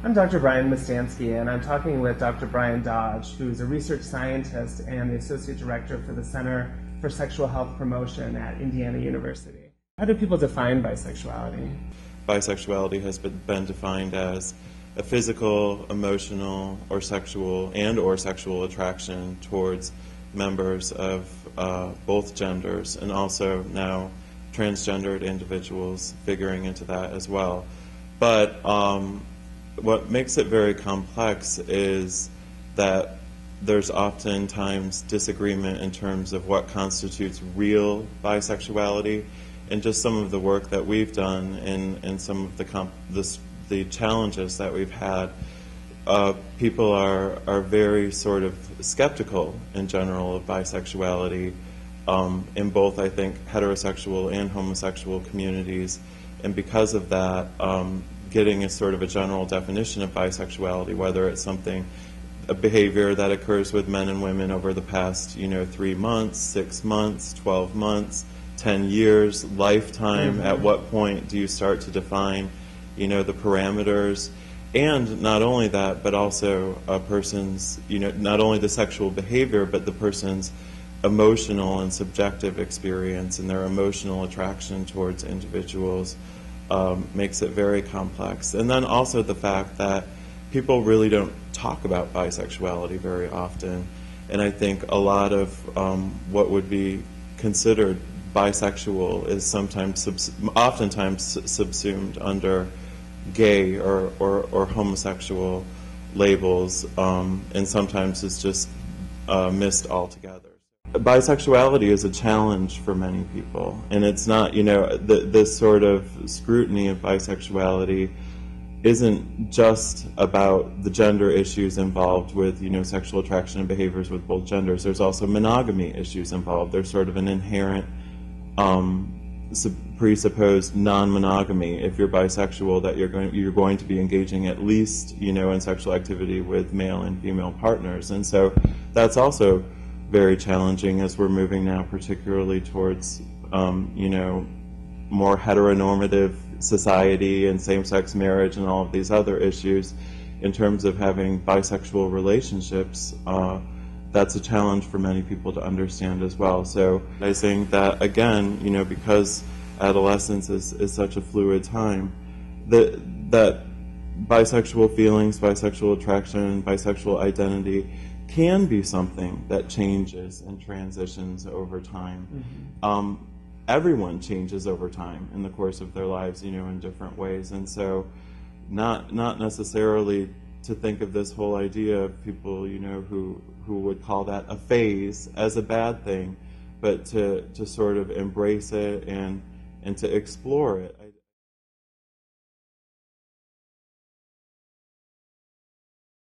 I'm Dr. Brian Mustanski, and I'm talking with Dr. Brian Dodge, who's a research scientist and the Associate Director for the Center for Sexual Health Promotion at Indiana University. How do people define bisexuality? Bisexuality has been defined as a physical, emotional, or sexual attraction towards members of both genders, and also now transgendered individuals figuring into that as well. But what makes it very complex is that there's oftentimes disagreement in terms of what constitutes real bisexuality, and just some of the work that we've done and some of the challenges that we've had. People are very sort of skeptical in general of bisexuality in both, I think, heterosexual and homosexual communities, and because of that, getting a sort of a general definition of bisexuality, whether it's a behavior that occurs with men and women over the past, 3 months, 6 months, 12 months, 10 years, lifetime. At what point do you start to define, the parameters? And not only that, but also a person's, not only the sexual behavior, but the person's emotional and subjective experience and their emotional attraction towards individuals. Makes it very complex. And then also the fact that people really don't talk about bisexuality very often. And I think a lot of what would be considered bisexual is oftentimes subsumed under gay or homosexual labels, and sometimes it's just missed altogether. Bisexuality is a challenge for many people, and it's not, this sort of scrutiny of bisexuality isn't just about the gender issues involved with, sexual attraction and behaviors with both genders. There's also monogamy issues involved. There's sort of an inherent presupposed non-monogamy if you're bisexual, that you're going to be engaging at least, in sexual activity with male and female partners. And so that's also very challenging as we're moving now particularly towards more heteronormative society and same-sex marriage and all of these other issues. In terms of having bisexual relationships, that's a challenge for many people to understand as well. So I think that, again, because adolescence is such a fluid time, that bisexual feelings, bisexual attraction, bisexual identity can be something that changes and transitions over time. Everyone changes over time in the course of their lives, in different ways. And so not necessarily to think of this whole idea of people, who would call that a phase as a bad thing, but to sort of embrace it and to explore it.